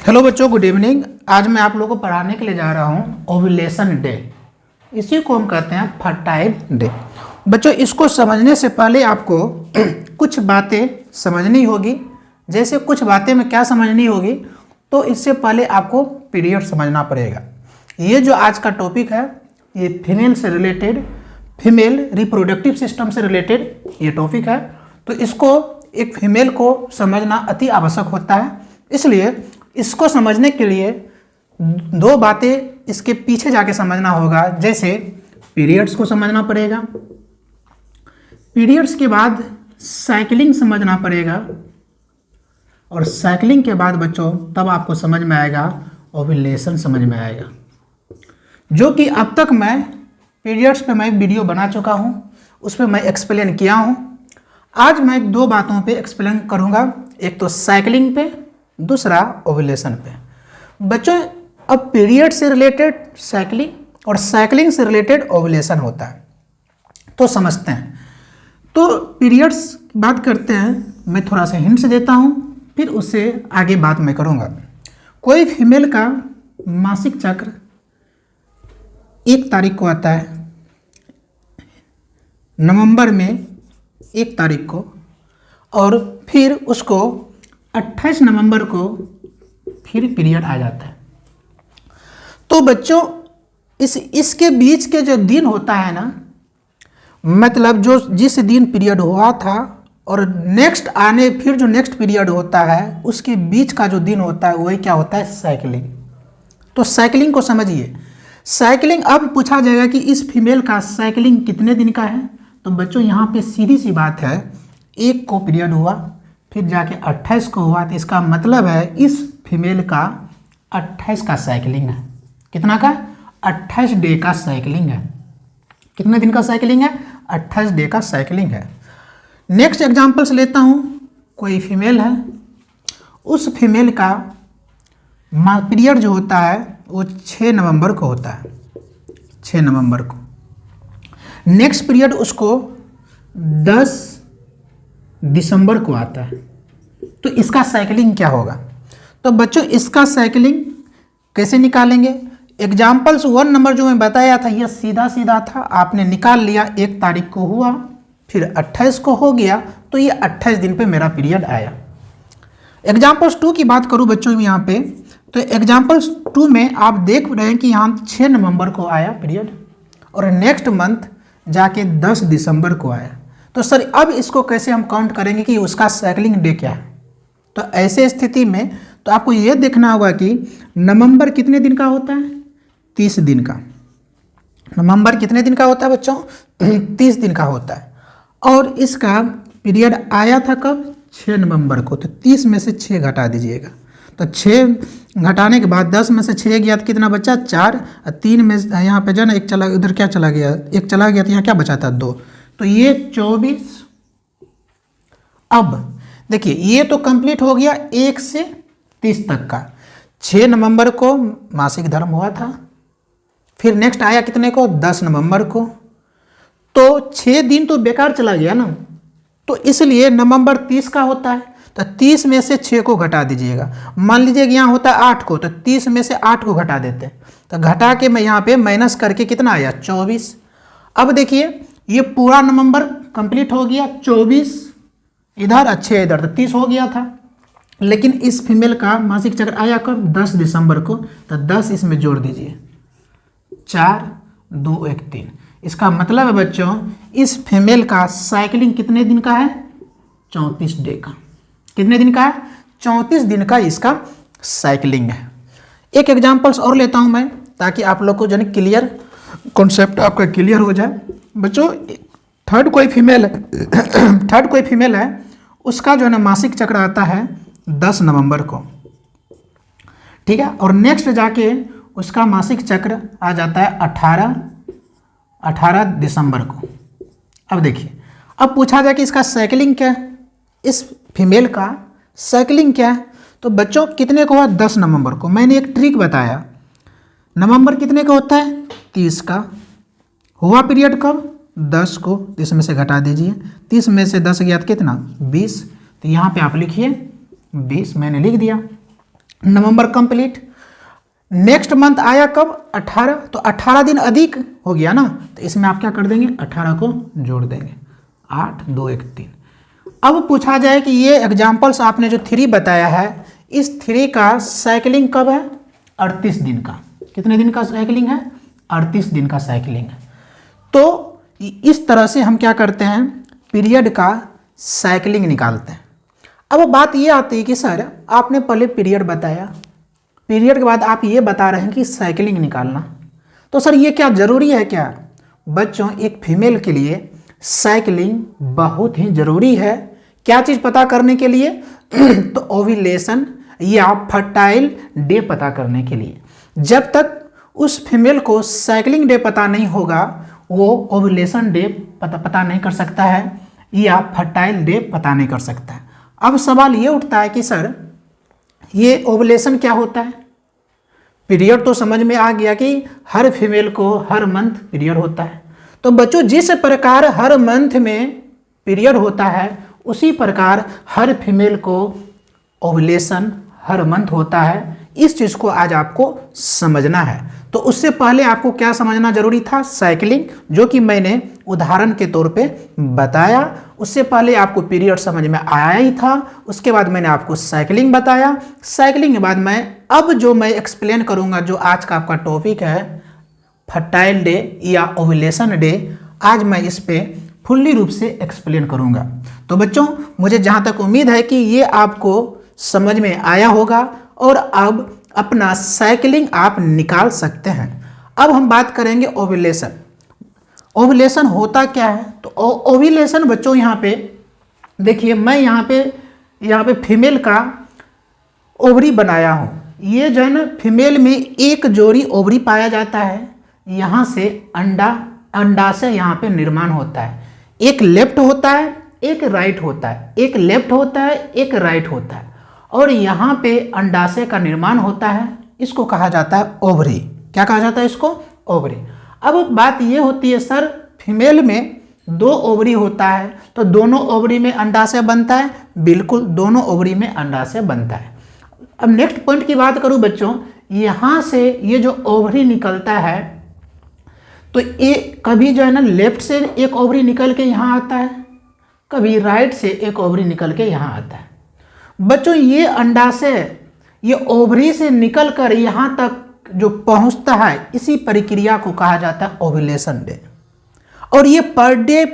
Hello बच्चों, good evening. आज मैं आप लोगों को पढ़ाने के लिए जा रहा हूँ ओव्यूलेशन डे। इसी को हम कहते हैं फर्टाइल डे। बच्चों, इसको समझने से पहले आपको कुछ बातें समझनी होगी। जैसे कुछ बातें में क्या समझनी होगी, तो इससे पहले आपको पीरियड समझना पड़ेगा। ये जो आज का टॉपिक है, ये फीमेल से रिलेटेड, फीमेल रिप्रोडक्टिव सिस्टम से रिलेटेड ये टॉपिक है। तो इसको एक फीमेल को समझना अति आवश्यक होता है। इसलिए इसको समझने के लिए दो बातें इसके पीछे जाके समझना होगा। जैसे पीरियड्स को समझना पड़ेगा, पीरियड्स के बाद साइकिलिंग समझना पड़ेगा, और साइकिलिंग के बाद बच्चों तब आपको समझ में आएगा ओव्यूलेशन समझ में आएगा। जो कि अब तक मैं पीरियड्स पे मैं वीडियो बना चुका हूँ, उस पर मैं एक्सप्लेन किया हूँ। आज मैं दो बातों पे एक्सप्लेन करूँगा, एक तो साइकिलिंग पे, दूसरा ओव्यूलेशन पे। बच्चों, अब पीरियड से रिलेटेड साइकिलिंग और साइकिलिंग से रिलेटेड ओव्यूलेशन होता है, तो समझते हैं। तो पीरियड्स बात करते हैं, मैं थोड़ा सा हिंट्स देता हूँ, फिर उससे आगे बात मैं करूँगा। कोई फीमेल का मासिक चक्र 1 तारीख को आता है, नवंबर में 1 तारीख को, और फिर उसको 28 नवंबर को फिर पीरियड आ जाता है। तो बच्चों, इसके बीच के जो दिन होता है ना, मतलब जो जिस दिन पीरियड हुआ था और नेक्स्ट आने फिर जो नेक्स्ट पीरियड होता है, उसके बीच का जो दिन होता है वही क्या होता है, साइकिलिंग। तो साइकिलिंग को समझिए। साइकिलिंग, अब पूछा जाएगा कि इस फीमेल का साइकिलिंग कितने दिन का है। तो बच्चों यहाँ पे सीधी सी बात है, 1 को पीरियड हुआ, फिर जाके 28 को हुआ, तो इसका मतलब है इस फीमेल का 28 का साइकिलिंग है। कितना का? 28 डे का साइकिलिंग है। कितने दिन का साइकिलिंग है? 28 डे का साइकिलिंग है। नेक्स्ट एग्जांपल्स लेता हूँ। कोई फीमेल है, उस फीमेल का पीरियड जो होता है वो 6 नवंबर को होता है, 6 नवंबर को। नेक्स्ट पीरियड उसको 10 दिसंबर को आता है। तो इसका साइकिलिंग क्या होगा? तो बच्चों, इसका साइकिलिंग कैसे निकालेंगे? एग्जाम्पल्स 1 नंबर जो मैं बताया था, यह सीधा सीधा था, आपने निकाल लिया। 1 तारीख को हुआ, फिर 28 को हो गया, तो ये 28 दिन पे मेरा पीरियड आया। एग्जाम्पल्स 2 की बात करूँ बच्चों यहाँ पे, तो एग्जाम्पल्स 2 में आप देख रहे हैं कि यहाँ 6 नवंबर को आया पीरियड, और नेक्स्ट मंथ जाके 10 दिसंबर को आया। तो सर, अब इसको कैसे हम काउंट करेंगे कि उसका साइकिलिंग डे क्या है? तो ऐसे स्थिति में तो आपको ये देखना होगा कि नवंबर कितने दिन का होता है? 30 दिन का। नवंबर कितने दिन का होता है बच्चों? 30 दिन का होता है। और इसका पीरियड आया था कब? 6 नवंबर को। तो 30 में से 6 घटा दीजिएगा। तो 6 घटाने के बाद 10 में से 6 गया तो कितना बचा? 4। और 3 में यहाँ पे जो ना एक चला, उधर क्या चला गया? 1 चला गया, तो यहाँ क्या बचा था? 2। तो ये 24। अब देखिए, ये तो कंप्लीट हो गया 1 से 30 तक का। 6 नवंबर को मासिक धर्म हुआ था, फिर नेक्स्ट आया कितने को? 10 नवंबर को। तो 6 दिन तो बेकार चला गया ना। तो इसलिए नवंबर 30 का होता है, तो 30 में से 6 को घटा दीजिएगा। मान लीजिए कि यहाँ होता है 8 को, तो 30 में से 8 को घटा देते हैं। तो घटा के मैं यहाँ पे माइनस करके कितना आया? 24। अब देखिए, ये पूरा नवंबर कंप्लीट हो गया, 24 इधर, अच्छे इधर, तो 30 हो गया था। लेकिन इस फीमेल का मासिक चक्र आया कब? 10 दिसंबर को। तो 10 इसमें जोड़ दीजिए, 4, 2, 1, 3। इसका मतलब है बच्चों, इस फीमेल का साइकिलिंग कितने दिन का है? 34 डे का। कितने दिन का है? 34 दिन का इसका साइकिलिंग है। एक एग्जाम्पल्स और लेता हूं मैं, ताकि आप लोग को जो है क्लियर कॉन्सेप्ट आपका क्लियर हो जाए। बच्चों, थर्ड कोई फीमेल है, उसका जो है ना मासिक चक्र आता है 10 नवंबर को, ठीक है। और नेक्स्ट जाके उसका मासिक चक्र आ जाता है 18 दिसंबर को। अब देखिए, अब पूछा जाए कि इसका साइकिलिंग क्या है, इस फीमेल का साइकिलिंग क्या है। तो बच्चों, कितने को हुआ? 10 नवंबर को। मैंने एक ट्रिक बताया, नवंबर कितने का होता है? 30 का। हुआ पीरियड कब? 10 को। 30 में से घटा दीजिए, 30 में से 10 गया तो कितना? 20। तो यहाँ पे आप लिखिए 20, मैंने लिख दिया। नवंबर कंप्लीट। नेक्स्ट मंथ आया कब? 18, तो 18 दिन अधिक हो गया ना, तो इसमें आप क्या कर देंगे? 18 को जोड़ देंगे, 8 2 1 3। अब पूछा जाए कि ये एग्जाम्पल्स आपने जो 3 बताया है, इस 3 का साइकिलिंग कब है? 38 दिन का। कितने दिन का साइकिलिंग है? 38 दिन का साइकिलिंग है। तो इस तरह से हम क्या करते हैं? पीरियड का साइकिलिंग निकालते हैं। अब बात ये आती है कि सर आपने पहले पीरियड बताया, पीरियड के बाद आप ये बता रहे हैं कि साइकिलिंग निकालना, तो सर ये क्या ज़रूरी है क्या? बच्चों, एक फीमेल के लिए साइकिलिंग बहुत ही ज़रूरी है। क्या चीज़ पता करने के लिए? तो ओव्यूलेशन या फर्टाइल डे पता करने के लिए। जब तक उस फीमेल को साइकिलिंग डे पता नहीं होगा, वो ओव्यूलेशन डे पता नहीं कर सकता है या फर्टाइल डे पता नहीं कर सकता है। अब सवाल ये उठता है कि सर ये ओव्यूलेशन क्या होता है? पीरियड तो समझ में आ गया कि हर फीमेल को हर मंथ पीरियड होता है। तो बच्चों, जिस प्रकार हर मंथ में पीरियड होता है, उसी प्रकार हर फीमेल को ओव्यूलेशन हर मंथ होता है। इस चीज़ को आज आपको समझना है। तो उससे पहले आपको क्या समझना जरूरी था? साइकिलिंग, जो कि मैंने उदाहरण के तौर पे बताया। उससे पहले आपको पीरियड समझ में आया ही था, उसके बाद मैंने आपको साइकिलिंग बताया। साइकिलिंग के बाद मैं एक्सप्लेन करूंगा जो आज का आपका टॉपिक है फर्टाइल डे या ओव्यूलेशन डे। आज मैं इस पे फुल्ली रूप से एक्सप्लेन करूंगा। तो बच्चों, मुझे जहां तक उम्मीद है कि ये आपको समझ में आया होगा और अब अपना साइकिलिंग आप निकाल सकते हैं। अब हम बात करेंगे ओव्यूलेशन। ओव्यूलेशन होता क्या है? तो ओव्यूलेशन बच्चों, यहाँ पे देखिए, मैं यहाँ पे फीमेल का ओवरी बनाया हूँ। ये जो है ना, फीमेल में एक जोड़ी ओवरी पाया जाता है। यहाँ से अंडा से यहाँ पे निर्माण होता है। एक लेफ्ट होता है, एक राइट होता है, एक लेफ्ट होता है, एक राइट होता है, और यहाँ पे अंडाशय का निर्माण होता है। इसको कहा जाता है ओवरी। क्या कहा जाता है इसको? ओवरी। अब बात ये होती है सर, फीमेल में 2 ओवरी होता है, तो दोनों ओवरी में अंडाशय बनता है? बिल्कुल, दोनों ओवरी में अंडाशय बनता है। अब नेक्स्ट पॉइंट की बात करूं बच्चों, यहाँ से ये जो ओवरी निकलता है, तो ये कभी जो है ना लेफ्ट से एक ओवरी निकल के यहाँ आता है, कभी राइट से एक ओवरी निकल के यहाँ आता है। बच्चों, ये अंडाशय ये ओवरी से निकलकर यहाँ तक जो पहुँचता है, इसी प्रक्रिया को कहा जाता है ओव्यूलेशन डे। और ये पर डे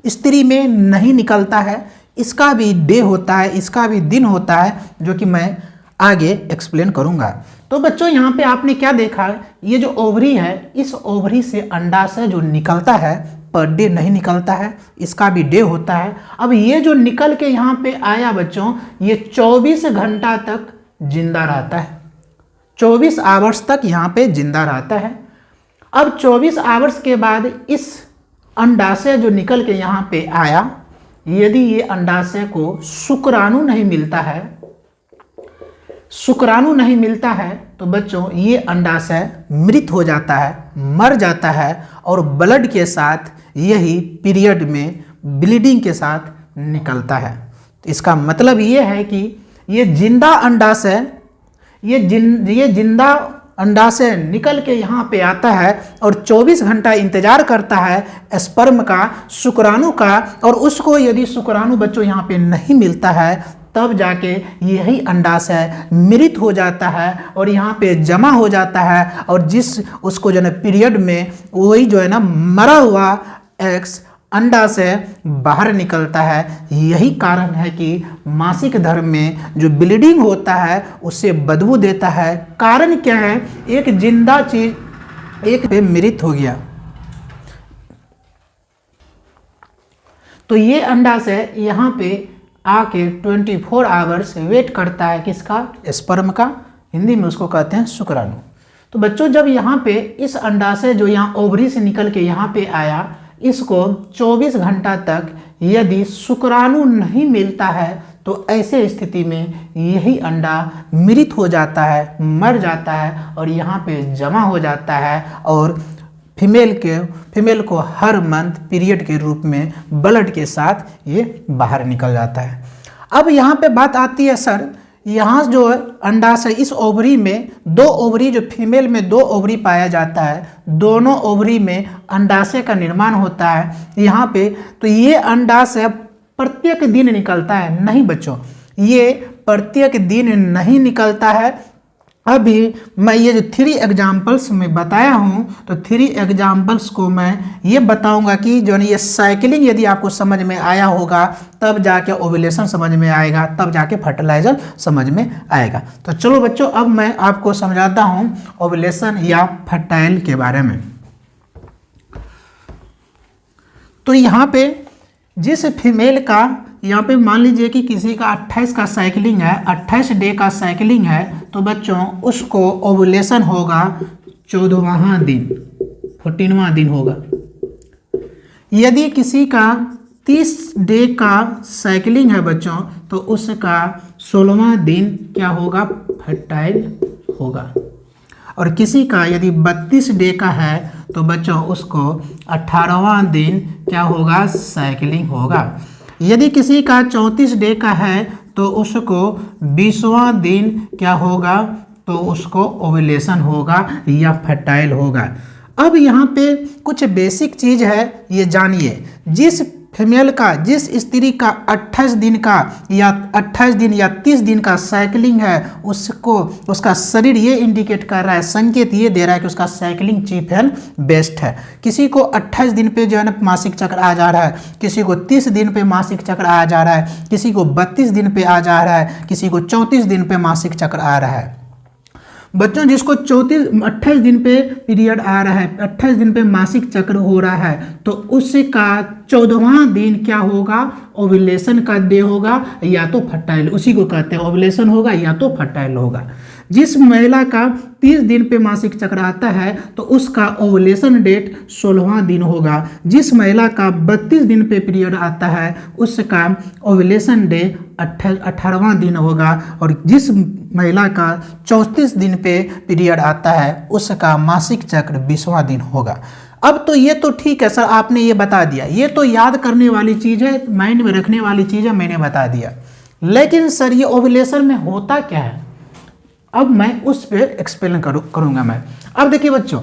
स्त्री में नहीं निकलता है, इसका भी डे होता है, इसका भी दिन होता है, जो कि मैं आगे एक्सप्लेन करूँगा। तो बच्चों, यहाँ पे आपने क्या देखा? ये जो ओवरी है, इस ओवरी से अंडाशय जो निकलता है पर डे नहीं निकलता है, इसका भी डे होता है। अब ये जो निकल के यहाँ पे आया बच्चों, ये 24 घंटा तक जिंदा रहता है। 24 आवर्स तक यहाँ पे जिंदा रहता है। अब 24 आवर्स के बाद इस अंडाशय जो निकल के यहाँ पे आया, यदि ये अंडाशय को शुक्राणु नहीं मिलता है, तो बच्चों ये अंडाशय मृत हो जाता है, मर जाता है, और ब्लड के साथ यही पीरियड में ब्लीडिंग के साथ निकलता है। तो इसका मतलब ये है कि ये जिंदा अंडाशय निकल के यहाँ पे आता है और 24 घंटा इंतजार करता है स्पर्म का, शुक्राणु का, और उसको यदि शुक्राणु बच्चों यहाँ पे नहीं मिलता है, तब जाके यही अंडाशय मृत हो जाता है और यहाँ पे जमा हो जाता है, और उसको जो है पीरियड में वही जो है ना मरा हुआ एग्स अंडा से बाहर निकलता है। यही कारण है कि मासिक धर्म में जो ब्लीडिंग होता है उससे बदबू देता है। कारण क्या है? एक जिंदा चीज एक पे मृत हो गया। तो ये अंडा से यहाँ पे आके 24 आवर्स वेट करता है किसका? स्पर्म का। हिंदी में उसको कहते हैं शुक्राणु। तो बच्चों, जब यहाँ पे इस अंडाशय जो यहाँ ओवरी से निकल के यहाँ पे आया, इसको 24 घंटा तक यदि शुक्राणु नहीं मिलता है, तो ऐसे स्थिति में यही अंडा मृत हो जाता है, मर जाता है, और यहाँ पे जमा हो जाता है, और फीमेल को हर मंथ पीरियड के रूप में ब्लड के साथ ये बाहर निकल जाता है। अब यहाँ पे बात आती है सर, यहाँ जो अंडाशय इस ओवरी में 2 ओवरी, जो फीमेल में 2 ओवरी पाया जाता है, दोनों ओवरी में अंडाशय का निर्माण होता है यहाँ पे। तो ये अंडाशय प्रत्येक दिन निकलता है? नहीं बच्चों, ये प्रत्येक दिन नहीं निकलता है। अभी मैं ये जो 3 एग्जाम्पल्स में बताया हूँ, तो 3 एग्जाम्पल्स को मैं ये बताऊंगा कि जो ये साइकिलिंग यदि आपको समझ में आया होगा तब जाके ओव्यूलेशन समझ में आएगा, तब जाके फर्टिलाइजर समझ में आएगा। तो चलो बच्चों, अब मैं आपको समझाता हूँ ओव्यूलेशन या फर्टाइल के बारे में। तो यहाँ पे जिस फीमेल का, यहाँ पे मान लीजिए कि किसी का 28 का साइकिलिंग है, 28 डे का साइकिलिंग है, तो बच्चों उसको ओवुलेशन होगा 14वां दिन, 14वां दिन होगा। यदि किसी का 30 डे का साइकिलिंग है बच्चों, तो उसका 16वां दिन क्या होगा? फर्टाइल होगा। और किसी का यदि 32 डे का है तो बच्चों उसको 18वां दिन क्या होगा? साइकिलिंग होगा। यदि किसी का 34 डे का है तो उसको 20वां दिन क्या होगा? तो उसको ओव्यूलेशन होगा या फर्टाइल होगा। अब यहाँ पे कुछ बेसिक चीज़ है, ये जानिए। जिस फीमेल का, जिस स्त्री का 28 दिन का या 28 दिन या 30 दिन का साइकिलिंग है, उसको उसका शरीर ये इंडिकेट कर रहा है, संकेत ये दे रहा है कि उसका साइकिलिंग चीप एंड बेस्ट है। किसी को 28 दिन पे जो है ना मासिक चक्र आ जा रहा है, किसी को 30 दिन पे मासिक चक्र आ जा रहा है, किसी को 32 दिन पे आ जा रहा है, किसी को 34 दिन पे मासिक चक्र आ रहा है। बच्चों जिसको 28 दिन पे पीरियड आ रहा है, 28 दिन पे मासिक चक्र हो रहा है, तो उसका 14वां दिन क्या होगा? ओव्यूलेशन का डे होगा या तो फर्टाइल, उसी को कहते हैं ओव्यूलेशन होगा या तो फर्टाइल होगा। जिस महिला का 30 दिन पे मासिक चक्र आता है तो उसका ओव्यूलेशन डेट 16वां दिन होगा। जिस महिला का 32 दिन पे पीरियड आता है उसका ओव्यूलेशन डे 18वां दिन होगा। और जिस महिला का 34 दिन पे पीरियड आता है उसका मासिक चक्र 20वां दिन होगा। अब तो ये तो ठीक है सर, आपने ये बता दिया, ये तो याद करने वाली चीज़ है, माइंड में रखने वाली चीज़ है, मैंने बता दिया। लेकिन सर ये ओव्यूलेशन में होता क्या है? अब मैं उस पर एक्सप्लेन करूँगा मैं। अब देखिए बच्चों,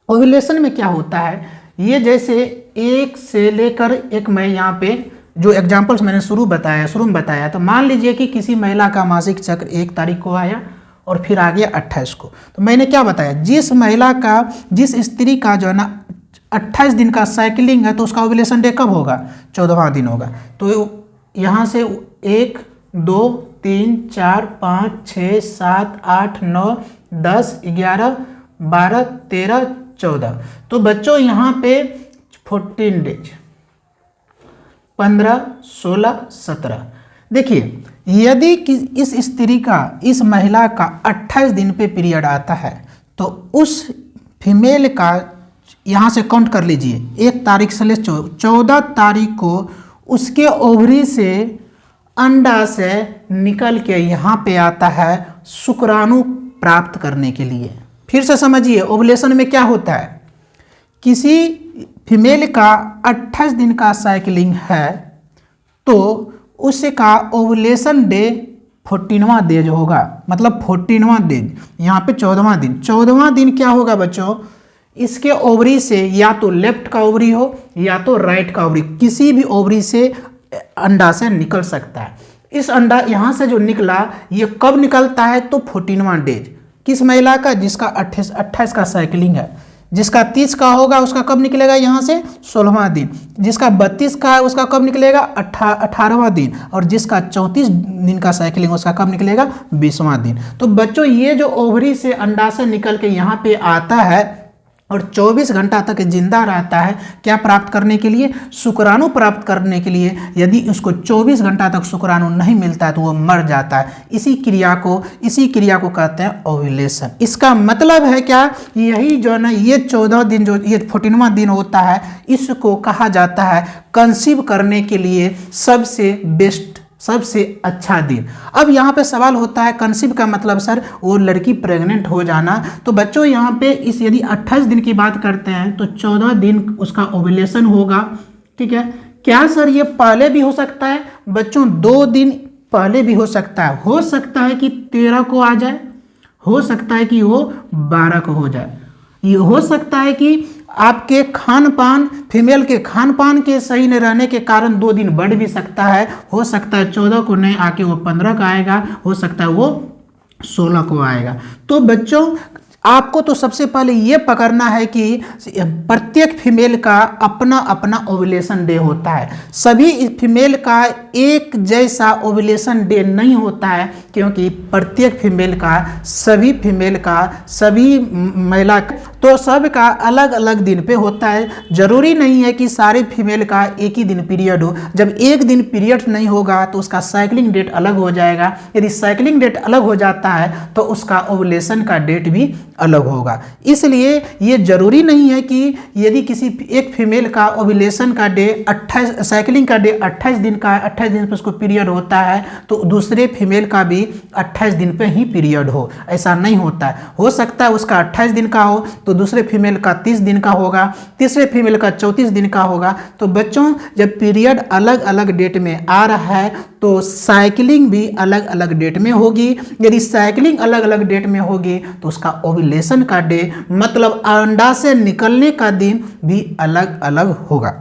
ओव्यूलेशन में क्या होता है, ये जैसे एक से लेकर एक, मैं यहाँ पे जो एग्जाम्पल्स मैंने शुरू में बताया, तो मान लीजिए कि किसी महिला का मासिक चक्र 1 तारीख को आया और फिर आ गया 28 को। तो मैंने क्या बताया, जिस महिला का, जिस स्त्री का जो है ना 28 दिन का साइकिलिंग है तो उसका ओव्यूलेशन डे कब होगा? 14वां दिन होगा। तो यहाँ से 1 2 3 4 5 6 7 8 9 10 11 12 13 14। तो बच्चों यहाँ पे 14 डेज, 15 16 17। देखिए यदि इस स्त्री का, इस महिला का 28 दिन पे पीरियड आता है तो उस फीमेल का यहाँ से काउंट कर लीजिए, 1 तारीख से ले 14 तारीख को उसके ओवरी से अंडाशय निकल के यहाँ पे आता है शुक्राणु प्राप्त करने के लिए। फिर से समझिए, ओव्यूलेशन में क्या होता है, किसी फीमेल का 28 दिन का साइकिलिंग है तो उसका ओव्यूलेशन डे 14वां डेज होगा, मतलब 14वां डेज, यहाँ पे 14वां दिन। 14वां दिन क्या होगा बच्चों, इसके ओवरी से या तो लेफ्ट का ओवरी हो या तो राइट का ओवरी, किसी भी ओवरी से अंडा से निकल सकता है। इस अंडा यहाँ से जो निकला ये कब निकलता है? तो 14वां डेज। किस महिला का? जिसका 28 का साइकिलिंग है। जिसका 30 का होगा उसका कब निकलेगा? यहाँ से 16वां दिन। जिसका 32 का है उसका कब निकलेगा? 18वां दिन। और जिसका 34 दिन का साइकिलिंग उसका कब निकलेगा? 20वां दिन। तो बच्चों ये जो ओवरी से अंडा से निकल के यहाँ पे आता है और 24 घंटा तक जिंदा रहता है, क्या प्राप्त करने के लिए? शुक्राणु प्राप्त करने के लिए। यदि उसको 24 घंटा तक शुक्राणु नहीं मिलता है तो वो मर जाता है। इसी क्रिया को कहते हैं ओव्यूलेशन। इसका मतलब है क्या, यही जो है ना, ये 14 दिन, जो ये 14वां दिन होता है, इसको कहा जाता है कंसीव करने के लिए सबसे बेस्ट, सबसे अच्छा दिन। अब यहाँ पे सवाल होता है, कंसीव का मतलब सर वो लड़की प्रेग्नेंट हो जाना। तो बच्चों यहाँ पे इस यदि 28 दिन की बात करते हैं तो 14 दिन उसका ओव्यूलेशन होगा, ठीक है। क्या सर ये पहले भी हो सकता है? बच्चों 2 दिन पहले भी हो सकता है कि 13 को आ जाए, हो सकता है कि वो 12 को हो जाए, ये हो सकता है कि आपके खान पान, फीमेल के खान पान के सही न रहने के कारण 2 दिन बढ़ भी सकता है, हो सकता है 14 को नहीं आके वो 15 का आएगा, हो सकता है वो 16 को आएगा। तो बच्चों आपको तो सबसे पहले ये पकड़ना है कि प्रत्येक फीमेल का अपना अपना ओव्यूलेशन डे होता है। सभी फीमेल का एक जैसा ओव्यूलेशन डे नहीं होता है, क्योंकि प्रत्येक फीमेल का, सभी महिला तो सब का अलग अलग दिन पे होता है। जरूरी नहीं है कि सारे फीमेल का एक ही दिन पीरियड हो। जब एक दिन पीरियड नहीं होगा तो उसका साइक्लिंग डेट अलग हो जाएगा। यदि साइक्लिंग डेट अलग हो जाता है तो उसका ओव्यूलेशन का डेट भी अलग होगा। इसलिए ये जरूरी नहीं है कि यदि किसी एक फीमेल का ओव्यूलेशन का डे 28, साइक्लिंग का डे 28 दिन का, 28 दिन पर उसको पीरियड होता है तो दूसरे फीमेल का भी 28 दिन पे ही पीरियड हो, ऐसा नहीं होता है। हो सकता है उसका 28 दिन का हो तो दूसरे फीमेल का 30 दिन का होगा, तीसरे फीमेल का 34 दिन का होगा। तो बच्चों जब पीरियड अलग अलग डेट में आ रहा है तो साइक्लिंग भी अलग अलग डेट में होगी। यदि साइक्लिंग अलग अलग डेट में होगी तो उसका ओव्यूलेशन का डे, मतलब अंडा से निकलने का दिन भी अलग अलग होगा।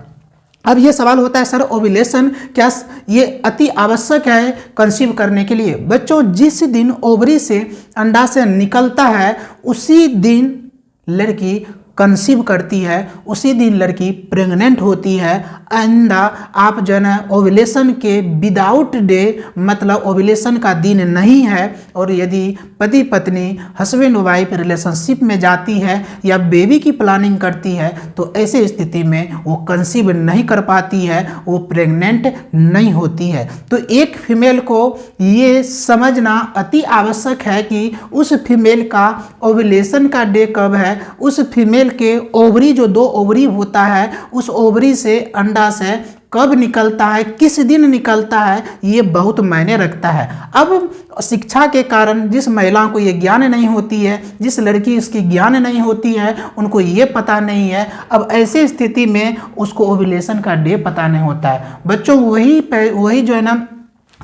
अब ये सवाल होता है, सर ओव्यूलेशन क्या ये अति आवश्यक है कंसीव करने के लिए? बच्चों जिस दिन ओवरी से अंडा से निकलता है उसी दिन लड़की कंसीव करती है, उसी दिन लड़की प्रेग्नेंट होती है। आइंदा आप जो है ओव्यूलेशन के विदाउट डे, मतलब ओव्यूलेशन का दिन नहीं है, और यदि पति पत्नी हस्बैंड वाइफ रिलेशनशिप में जाती है या बेबी की प्लानिंग करती है तो ऐसे स्थिति में वो कंसीव नहीं कर पाती है, वो प्रेग्नेंट नहीं होती है। तो एक फीमेल को ये समझना अति आवश्यक है कि उस फीमेल का ओव्यूलेशन का डे कब है, उस फीमेल के ओवरी, जो 2 ओवरी होता है, उस ओवरी से अंडा से कब निकलता है, किस दिन निकलता है, ये बहुत मायने रखता है। अब शिक्षा के कारण जिस महिलाओं को ये ज्ञान नहीं होती है, जिस लड़की इसकी ज्ञान नहीं होती है, उनको ये पता नहीं है, अब ऐसे स्थिति में उसको ओव्यूलेशन का डे पता नहीं होता है। बच्चों वही जो है ना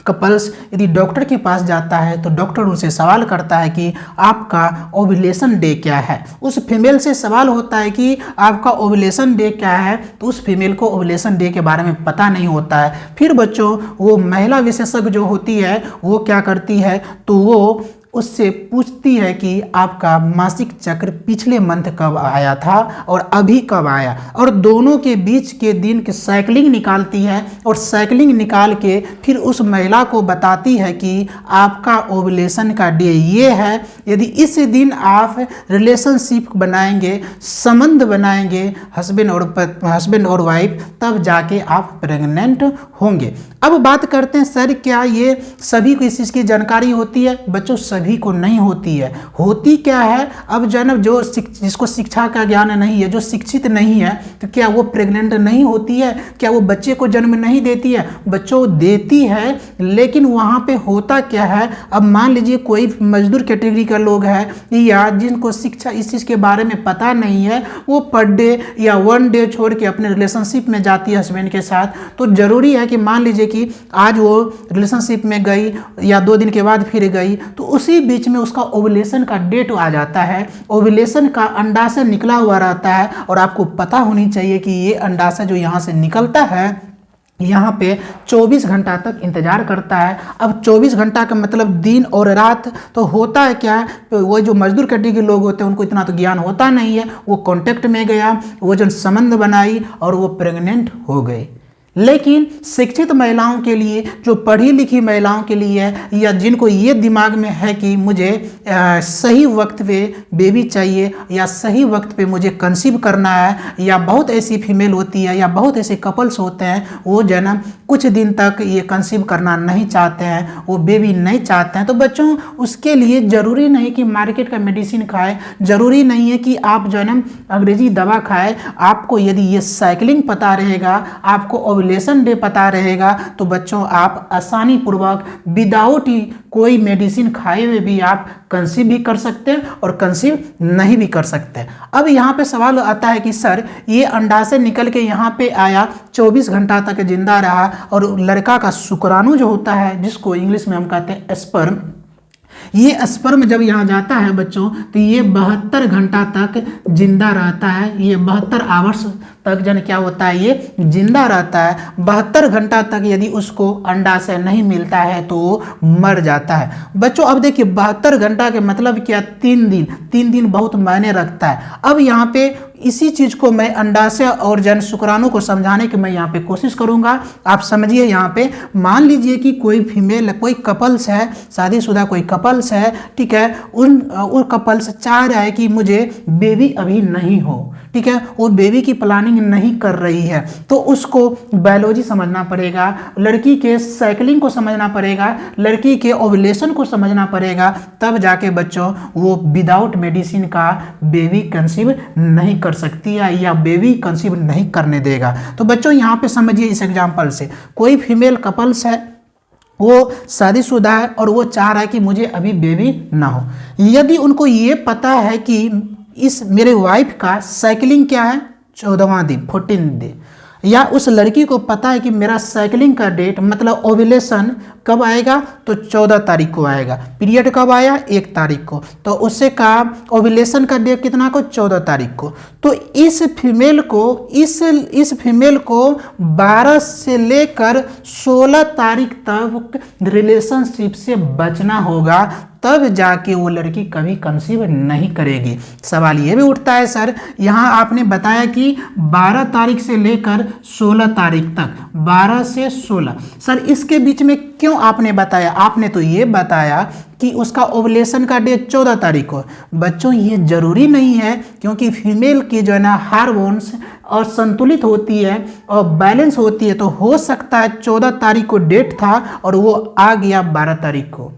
कपल्स यदि डॉक्टर के पास जाता है तो डॉक्टर उनसे सवाल करता है कि आपका ओव्यूलेशन डे क्या है। उस फीमेल से सवाल होता है कि आपका ओव्यूलेशन डे क्या है, तो उस फीमेल को ओव्यूलेशन डे के बारे में पता नहीं होता है। फिर बच्चों वो महिला विशेषज्ञ जो होती है वो क्या करती है, तो वो उससे पूछती है कि आपका मासिक चक्र पिछले मंथ कब आया था और अभी कब आया, और दोनों के बीच के दिन की साइक्लिंग निकालती है, और साइक्लिंग निकाल के फिर उस महिला को बताती है कि आपका ओव्यूलेशन का डे ये है। यदि इस दिन आप रिलेशनशिप बनाएंगे, संबंध बनाएंगे हस्बैंड और वाइफ, तब जाके आप प्रेग्नेंट होंगे। अब बात करते हैं, सर क्या ये सभी को इस चीज़ की जानकारी होती है? बच्चों सभी को नहीं होती है। होती क्या है, अब जन्म जो जिसको शिक्षा का ज्ञान नहीं है, जो शिक्षित नहीं है, तो क्या वो प्रेग्नेंट नहीं होती है? क्या वो बच्चे को जन्म नहीं देती है? बच्चों देती है, लेकिन वहाँ पे होता क्या है, अब मान लीजिए कोई मजदूर कैटेगरी का लोग है या जिनको शिक्षा इस चीज़ के बारे में पता नहीं है, वो पर डे या 1 डे छोड़ के अपने रिलेशनशिप में जाती है हस्बैंड के साथ, तो जरूरी है कि मान लीजिए कि आज वो रिलेशनशिप में गई या 2 दिन के बाद फिर गई, तो उसी बीच में उसका ओव्यूलेशन का डेट आ जाता है। ओव्यूलेशन का अंडाशय निकला हुआ रहता है, और आपको पता होनी चाहिए कि ये अंडाशय जो यहाँ से निकलता है यहाँ पे 24 घंटा तक इंतजार करता है। अब 24 घंटा का मतलब दिन और रात। तो होता है क्या है, तो वो जो मजदूर कैटेगरी के लोग होते हैं उनको इतना तो ज्ञान होता नहीं है, वो कांटेक्ट में गया, वो जो संबंध बनाई और वो प्रेग्नेंट हो गई। लेकिन शिक्षित महिलाओं के लिए, जो पढ़ी लिखी महिलाओं के लिए, या जिनको ये दिमाग में है कि मुझे सही वक्त पे बेबी चाहिए या सही वक्त पे मुझे कंसीव करना है, या बहुत ऐसी फीमेल होती है या बहुत ऐसे कपल्स होते हैं वो जन्म कुछ दिन तक ये कंसीव करना नहीं चाहते हैं, वो बेबी नहीं चाहते हैं, तो बच्चों उसके लिए ज़रूरी नहीं कि मार्केट का मेडिसिन खाएं, ज़रूरी नहीं है कि आप जन्म अंग्रेजी दवा खाएं। आपको यदि ये साइक्लिंग पता रहेगा, आपको ओव्यूलेशन डे पता रहेगा तो बच्चों आप आसानी पूर्वक विदाउट कोई मेडिसिन खाए हुए भी आप कंसीव भी कर सकते हैं और कंसीव नहीं भी कर सकते। अब यहाँ पे सवाल आता है कि सर ये अंडाशय निकल के यहाँ पे आया, 24 घंटा तक जिंदा रहा और लड़का का शुक्राणु जो होता है जिसको इंग्लिश में हम कहते हैं स्पर्म, ये स्पर्म जब यहाँ जाता है बच्चों तो ये 72 घंटा तक जिंदा रहता है। ये 72 आवर्स तक जन क्या होता है, ये जिंदा रहता है। 72 घंटा तक यदि उसको अंडाशय नहीं मिलता है तो वो मर जाता है। बच्चों अब देखिए 72 घंटा के मतलब क्या, 3 दिन। 3 दिन बहुत मायने रखता है। अब यहाँ पे इसी चीज को मैं अंडाशय और जन शुक्राणु को समझाने की मैं यहाँ पे कोशिश करूंगा। आप समझिए, यहाँ पे मान लीजिए कि कोई फीमेल, कोई कपल्स है, शादीशुदा कोई कपल्स है, ठीक है, उन कपल्स चाह रहा है कि मुझे बेबी अभी नहीं हो, ठीक है, वो बेबी की प्लानिंग नहीं कर रही है, तो उसको बायोलॉजी समझना पड़ेगा, लड़की के साइकिलिंग को समझना पड़ेगा, लड़की के ओव्यूलेशन को समझना पड़ेगा, तब जाके बच्चों वो विदाउट मेडिसिन का बेबी कंसीव नहीं कर सकती है या बेबी कंसीव नहीं करने देगा। तो बच्चों यहाँ पे समझिए इस एग्जाम्पल से, कोई फीमेल कपल्स है, वो शादीशुदा है और वो चाह रहा है कि मुझे अभी बेबी ना हो। यदि उनको ये पता है कि इस मेरे वाइफ का साइकिलिंग क्या है, 14वां दिन, 14 डे, या उस लड़की को पता है कि मेरा साइकिलिंग का डेट मतलब ओव्यूलेशन कब आएगा, तो 14 तारीख को आएगा। पीरियड कब आया, 1 तारीख को, तो उससे का ओव्यूलेशन का डेट कितना को, 14 तारीख को। तो इस फीमेल को 12 से लेकर 16 तारीख तक रिलेशनशिप से बचना होगा, तब जाके वो लड़की कभी कंसीव नहीं करेगी। सवाल ये भी उठता है सर, यहाँ आपने बताया कि 12 तारीख से लेकर 16 तारीख तक, 12 से 16, सर इसके बीच में क्यों आपने बताया? आपने तो ये बताया कि उसका ओव्यूलेशन का डेट 14 तारीख को। बच्चों ये जरूरी नहीं है, क्योंकि फीमेल की जो है ना हार्मोन्स और संतुलित होती है और बैलेंस होती है, तो हो सकता है 14 तारीख को डेट था और वो आ गया 12 तारीख को।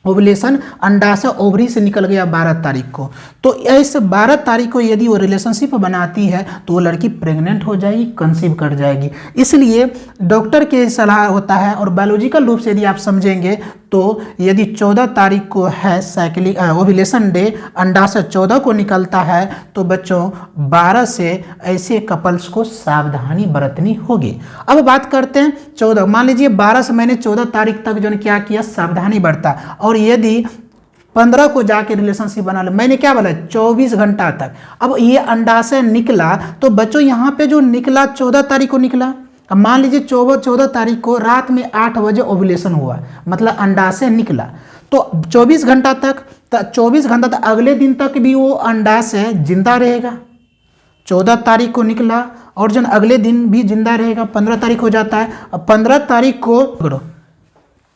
ओव्यूलेशन अंडाशय ओवरी से निकल गया 12 तारीख को, तो इस 12 तारीख को यदि वो रिलेशनशिप बनाती है तो वो लड़की प्रेग्नेंट हो जाएगी, कंसीव कर जाएगी। इसलिए डॉक्टर के सलाह होता है, और बायोलॉजिकल रूप से यदि आप समझेंगे तो यदि 14 तारीख को है साइकिलिंग ओव्यूलेशन डे, अंडाशय 14 को निकलता है, तो बच्चों 12 से ऐसे कपल्स को सावधानी बरतनी होगी। अब बात करते हैं 14, मान लीजिए 12 से मैंने 14 तारीख तक जो ने क्या किया, सावधानी बरता, और यदि 15 को जाके रिलेशनशिप बना लो, मैंने क्या बोला 24 घंटा तक। अब ये अंडाशय निकला, तो बच्चों यहाँ पे जो निकला 14 तारीख को निकला, अब मान लीजिए 14 तारीख को रात में 8 बजे ओव्यूलेशन हुआ, मतलब अंडाशय निकला, तो 24 घंटा तक, 24 घंटा तक अगले दिन तक भी वो अंडाशय जिंदा रहेगा। 14 तारीख को निकला और जन अगले दिन भी जिंदा रहेगा, 15 तारीख हो जाता है। अब 15 तारीख को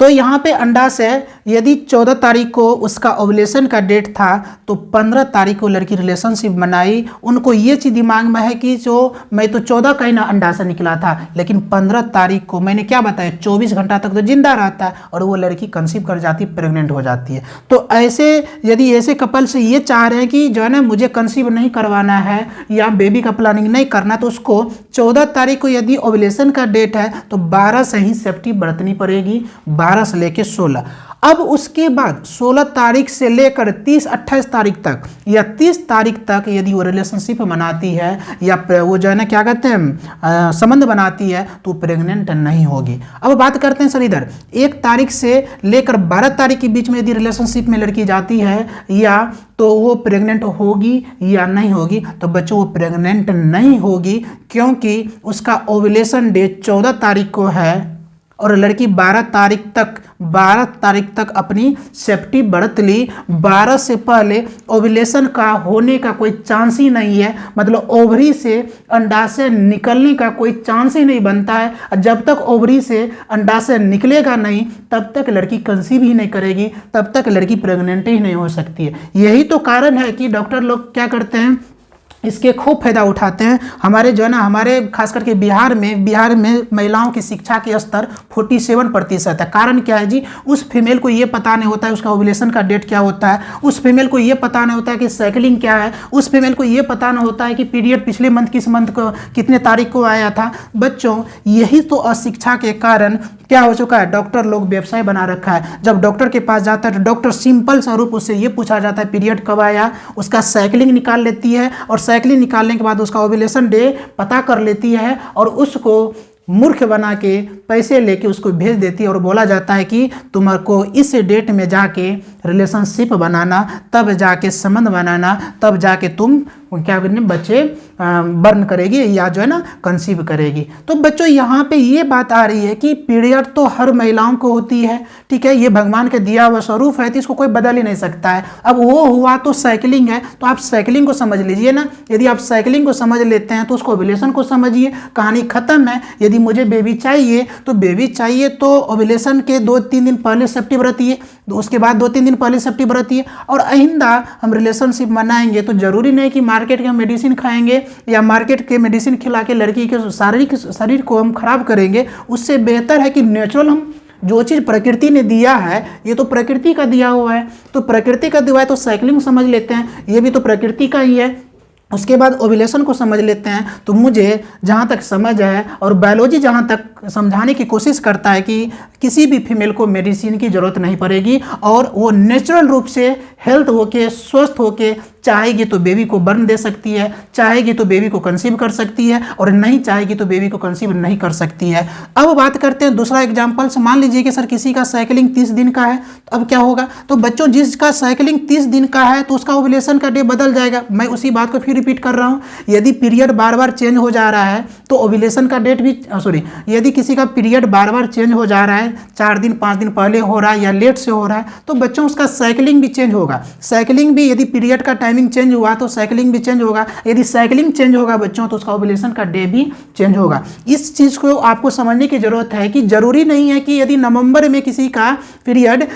तो यहाँ पे अंडाशय यदि 14 तारीख को उसका ओव्यूलेशन का डेट था, तो 15 तारीख को लड़की रिलेशनशिप बनाई। उनको ये चीज़ दिमाग में है कि जो मैं तो 14 का ही ना अंडाशय निकला था, लेकिन 15 तारीख को मैंने क्या बताया 24 घंटा तक तो जिंदा रहता है और वो लड़की कंसीव कर जाती है, प्रेग्नेंट हो जाती है। तो ऐसे यदि ऐसे कपल से ये चाह रहे हैं कि जो है ना मुझे कंसीव नहीं करवाना है या बेबी का प्लानिंग नहीं करना, तो उसको 14 तारीख को यदि ओव्यूलेशन का डेट है तो 12 से ही सेफ्टी बरतनी पड़ेगी, 12 से लेके 16। अब उसके बाद 16 तारीख से लेकर 30-28 तारीख तक या 30 तारीख तक यदि वो रिलेशनशिप बनाती है या वो जो है ना क्या कहते हैं संबंध बनाती है, तो प्रेग्नेंट नहीं होगी। अब बात करते हैं सर इधर 1 तारीख से लेकर 12 तारीख के बीच में यदि रिलेशनशिप में लड़की जाती है या तो वो प्रेग्नेंट होगी या नहीं होगी, तो बच्चों वो प्रेग्नेंट नहीं होगी, क्योंकि उसका ओव्यूलेशन डेट 14 तारीख को है और लड़की 12 तारीख तक अपनी सेफ्टी बरत ली। 12 से पहले ओव्यूलेशन का होने का कोई चांस ही नहीं है, मतलब ओवरी से अंडाशय निकलने का कोई चांस ही नहीं बनता है। जब तक ओवरी से अंडाशय निकलेगा नहीं, तब तक लड़की कंसीव ही नहीं करेगी, तब तक लड़की प्रेग्नेंट ही नहीं हो सकती है। यही तो कारण है कि डॉक्टर लोग क्या करते हैं, इसके खूब फायदा उठाते हैं। हमारे जो है ना, हमारे खास करके बिहार में महिलाओं की शिक्षा के स्तर 47% है। कारण क्या है जी, उस फीमेल को ये पता नहीं होता है उसका ओव्यूलेशन का डेट क्या होता है, उस फीमेल को ये पता नहीं होता है कि साइकिलिंग क्या है, उस फीमेल को ये पता नहीं होता है कि पीरियड पिछले मंथ किस मंथ को कितने तारीख को आया था। बच्चों, यही तो अशिक्षा के कारण क्या हो चुका है, डॉक्टर लोग व्यवसाय बना रखा है। जब डॉक्टर के पास जाता है तो डॉक्टर सिंपल स्वरूप उससे ये पूछा जाता है पीरियड कब आया, उसका साइकिलिंग निकाल लेती है और साइकिलिंग निकालने के बाद उसका ओव्यूलेशन डे पता कर लेती है और उसको मूर्ख बना के पैसे लेके उसको भेज देती है और बोला जाता है कि तुमको इस डेट में जाके रिलेशनशिप बनाना, तब जाके संबंध बनाना, तब जाके तुम क्या करने बच्चे बर्न करेगी या जो है ना कंसीव करेगी। तो बच्चों यहाँ पे ये बात आ रही है कि पीरियड तो हर महिलाओं को होती है, ठीक है, ये भगवान के दिया हुआ स्वरूप है तो इसको कोई बदल ही नहीं सकता है। अब वो हुआ तो साइकिलिंग है, तो आप साइकिलिंग को समझ लीजिए ना। यदि आप साइकिलिंग को समझ लेते हैं तो उसको ओव्यूलेशन को समझिए, कहानी खत्म है। यदि मुझे बेबी चाहिए तो बेबी चाहिए तो ओव्यूलेशन के 2-3 दिन पहले सेफ्टी बरतिए, उसके बाद 2-3 दिन पहले सेफ्टी बरतिए और आइंदा हम रिलेशनशिप बनाएंगे तो जरूरी नहीं कि मार्केट के मेडिसिन खाएंगे या मार्केट के मेडिसिन खिला के लड़की के शरीर को हम खराब करेंगे। उससे बेहतर है कि नेचुरल हम जो चीज़ प्रकृति ने दिया है, ये तो प्रकृति का दिया हुआ है, तो प्रकृति का दिया है तो साइकिलिंग समझ लेते हैं, ये भी तो प्रकृति का ही है। उसके बाद ओव्यूलेशन को समझ लेते हैं। तो मुझे जहाँ तक समझ है और बायोलॉजी जहाँ तक समझाने की कोशिश करता है कि किसी भी फीमेल को मेडिसिन की ज़रूरत नहीं पड़ेगी और वो नेचुरल रूप से हेल्थ होके स्वस्थ होके चाहेगी तो बेबी को बर्न दे सकती है, चाहेगी तो बेबी को कंसीव कर सकती है और नहीं चाहेगी तो बेबी को कंसीव नहीं कर सकती है। अब बात करते हैं दूसरा एग्जाम्पल से। मान लीजिए कि सर किसी का साइकिलिंग 30 दिन का है, तो अब क्या होगा। तो बच्चों, जिसका साइकिलिंग 30 दिन का है तो उसका ओव्यूलेशन का डे बदल जाएगा। मैं उसी बात को फिर रिपीट कर रहा हूँ, यदि पीरियड बार बार चेंज हो जा रहा है तो ओव्यूलेशन का डेट भी यदि किसी का पीरियड बार बार चेंज हो जा रहा है, 4 दिन 5 दिन पहले हो रहा है या लेट से हो रहा है, तो बच्चों उसका साइकिलिंग भी चेंज होगा। साइकिलिंग भी, यदि पीरियड का टाइमिंग चेंज हुआ तो साइकिलिंग भी चेंज होगा। यदि साइकिलिंग चेंज होगा बच्चों तो उसका ओव्यूलेशन का डे भी चेंज होगा। इस चीज़ को आपको समझने की जरूरत है कि जरूरी नहीं है कि यदि नवंबर में किसी का पीरियड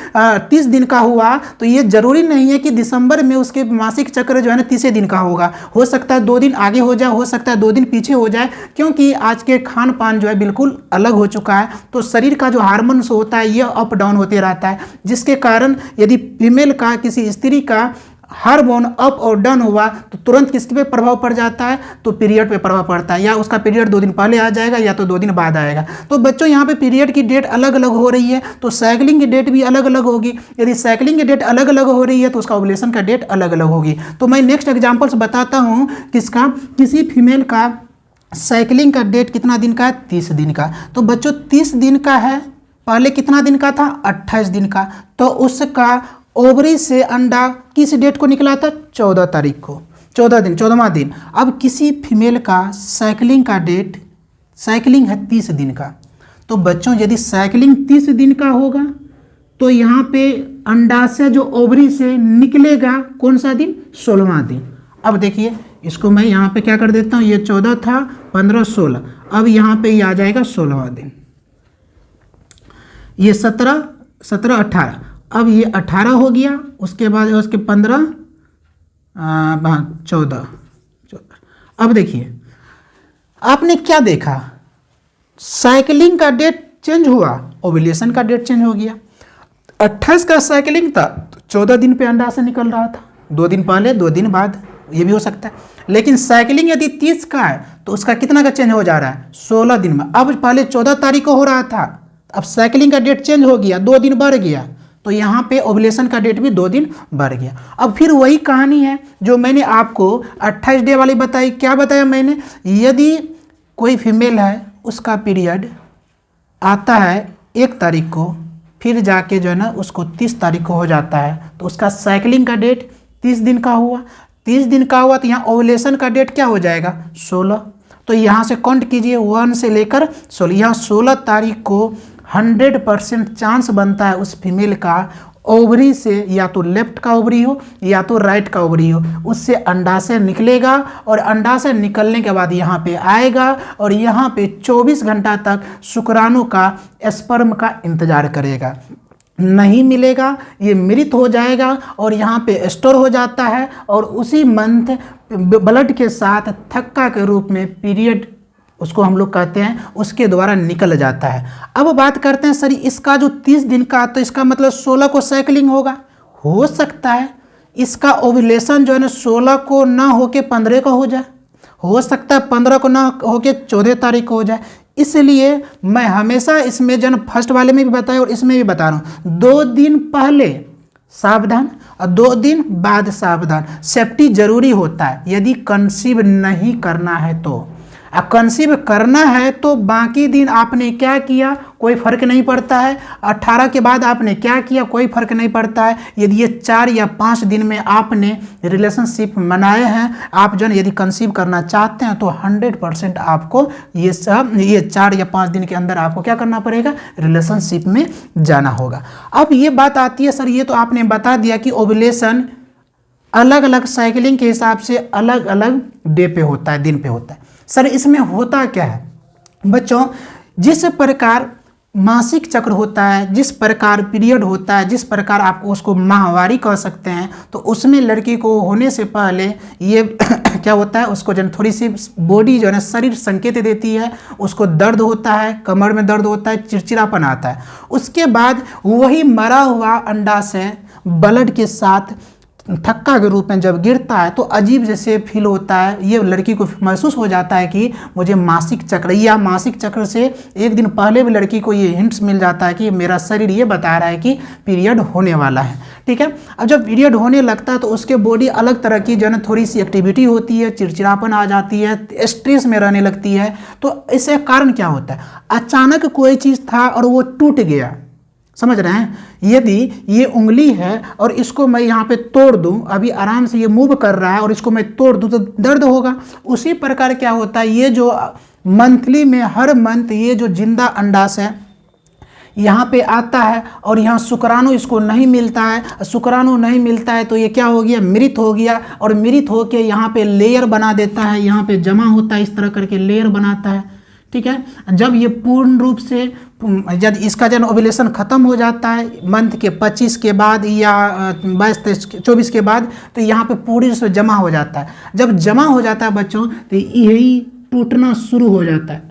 30 दिन का हुआ तो ये जरूरी नहीं है कि दिसंबर में उसके मासिक चक्र जो है ना 30 दिन का होगा। हो सकता है 2 दिन आगे हो जाए, हो सकता है 2 दिन पीछे हो जाए, क्योंकि आज के खान पान जो है बिल्कुल अलग हो चुका है। तो शरीर का जो हार्मोन्स होता है ये अप डाउन होते रहता है, जिसके कारण यदि फीमेल का किसी स्त्री का हार्मोन अप और डाउन हुआ तो तुरंत किस पे प्रभाव पड़ जाता है, तो पीरियड पे प्रभाव पड़ता है। या उसका पीरियड 2 दिन पहले आ जाएगा या तो 2 दिन बाद आएगा। तो बच्चों यहाँ पे पीरियड की डेट अलग अलग हो रही है तो साइकिलिंग की डेट भी अलग अलग होगी। यदि साइकिलिंग की डेट अलग अलग हो रही है तो उसका ओव्यूलेशन का डेट अलग अलग होगी। तो मैं नेक्स्ट एग्जाम्पल्स बताता हूँ किसका, किसी फीमेल का साइकिलिंग का डेट कितना दिन का है, 30 दिन का। तो बच्चों 30 दिन का है, पहले कितना दिन का था, 28 दिन का। तो उसका ओवरी से अंडा किस डेट को निकला था, 14 तारीख को, 14वां दिन। अब किसी फीमेल का साइकिलिंग का डेट, साइकिलिंग है 30 दिन का। तो बच्चों यदि साइकिलिंग 30 दिन का होगा तो यहाँ पे अंडाशय जो ओवरी से निकलेगा कौन सा दिन, 16वां दिन। अब देखिए इसको मैं यहाँ पे क्या कर देता हूँ, ये 14 था, 15, 16, अब यहाँ पे ये आ जाएगा 16वां दिन। ये 17, 18, अब ये 18 हो गया, उसके बाद उसके 15, 14। अब देखिए आपने क्या देखा, साइकिलिंग का डेट चेंज हुआ, ओव्यूलेशन का डेट चेंज हो गया। 28 का साइकिलिंग था तो 14 दिन पे अंडा से निकल रहा था, 2 दिन पहले 2 दिन बाद, ये भी हो सकता है। लेकिन साइकिलिंग यदि 30 का है तो उसका कितना का चेंज हो जा रहा है, 16 दिन में। अब पहले 14 तारीख को हो रहा था, अब साइकिलिंग का डेट चेंज हो गया, 2 दिन बढ़ गया, तो यहाँ पे ओव्यूलेशन का डेट भी 2 दिन बढ़ गया। अब फिर वही कहानी है जो मैंने आपको 28 डे वाली बताई। क्या बताया मैंने, यदि कोई फीमेल है उसका पीरियड आता है 1 तारीख को, फिर जाके जो है ना उसको 30 तारीख को हो जाता है, तो उसका साइकिलिंग का डेट 30 दिन का हुआ। 30 दिन का हुआ तो यहाँ ओव्यूलेशन का डेट क्या हो जाएगा, 16। तो यहाँ से काउंट कीजिए 1 से लेकर 16, यहाँ 16 तारीख को 100% चांस बनता है उस फीमेल का ओवरी से, या तो लेफ्ट का ओवरी हो या तो राइट का ओवरी हो, उससे अंडाशय निकलेगा और अंडाशय निकलने के बाद यहाँ पे आएगा और यहाँ पे 24 घंटा तक शुक्राणु का, स्पर्म का इंतजार करेगा। नहीं मिलेगा, ये मृत हो जाएगा और यहाँ पे स्टोर हो जाता है और उसी मंथ ब्लड के साथ थक्का के रूप में पीरियड उसको हम लोग कहते हैं, उसके द्वारा निकल जाता है। अब बात करते हैं सर इसका जो 30 दिन का, तो इसका मतलब 16 को साइकिलिंग होगा, हो सकता है इसका ओव्यूलेशन जो है ना 16 को ना होके 15 को हो जाए, हो सकता है 15 को ना होके 14 तारीख को हो जाए। इसलिए मैं हमेशा इसमें जो फर्स्ट वाले में भी बताया और इसमें भी बता रहा हूँ, 2 दिन पहले सावधान और 2 दिन बाद सावधान। सेफ्टी जरूरी होता है यदि कंसीव नहीं करना है तो। कंसीव करना है तो बाकी दिन आपने क्या किया कोई फर्क नहीं पड़ता है, 18 के बाद आपने क्या किया कोई फर्क नहीं पड़ता है। यदि ये 4 या 5 दिन में आपने रिलेशनशिप बनाए हैं, आप जो है यदि कंसीव करना चाहते हैं तो 100% आपको ये 4 या 5 दिन के अंदर आपको क्या करना पड़ेगा, रिलेशनशिप में जाना होगा। अब ये बात आती है सर ये तो आपने बता दिया कि ओव्यूलेशन अलग अलग साइकिलिंग के हिसाब से अलग अलग डे पे होता है, दिन पे होता है। सर इसमें होता क्या है बच्चों, जिस प्रकार मासिक चक्र होता है, जिस प्रकार पीरियड होता है, जिस प्रकार आप उसको माहवारी कह सकते हैं, तो उसमें लड़की को होने से पहले ये क्या होता है, उसको जो थोड़ी सी बॉडी जो है ना शरीर संकेत देती है, उसको दर्द होता है, कमर में दर्द होता है, चिड़चिड़ापन आता है। उसके बाद वही मरा हुआ अंडाशय ब्लड के साथ थक्का के रूप में जब गिरता है तो अजीब जैसे फील होता है, ये लड़की को महसूस हो जाता है कि मुझे मासिक चक्र, या मासिक चक्र से एक दिन पहले भी लड़की को ये हिंट्स मिल जाता है कि मेरा शरीर ये बता रहा है कि पीरियड होने वाला है। ठीक है, अब जब पीरियड होने लगता है तो उसके बॉडी अलग तरह की जो है थोड़ी सी एक्टिविटी होती है, चिड़चिड़ापन आ जाती है, स्ट्रेस में रहने लगती है। तो इससे कारण क्या होता है, अचानक कोई चीज़ था और वो टूट गया, समझ रहे हैं। यदि ये उंगली है और इसको मैं यहाँ पे तोड़ दूँ, अभी आराम से ये मूव कर रहा है और इसको मैं तोड़ दूँ तो दर्द होगा। उसी प्रकार क्या होता है, ये जो मंथली में हर मंथ ये जो जिंदा अंडाशय है यहाँ पे आता है और यहाँ शुक्राणु इसको नहीं मिलता है, शुक्राणु नहीं मिलता है तो ये क्या हो गया, मृत हो गया। और मृत होके यहाँ पे लेयर बना देता है, यहाँ पे जमा होता है, इस तरह करके लेयर बनाता है। ठीक है, जब ये पूर्ण रूप से जब इसका जब ओव्यूलेशन खत्म हो जाता है मंथ के 25 के बाद या 22-23-24 के बाद, तो यहाँ पे पूरी से जमा हो जाता है। जब जमा हो जाता है बच्चों तो यही टूटना शुरू हो जाता है,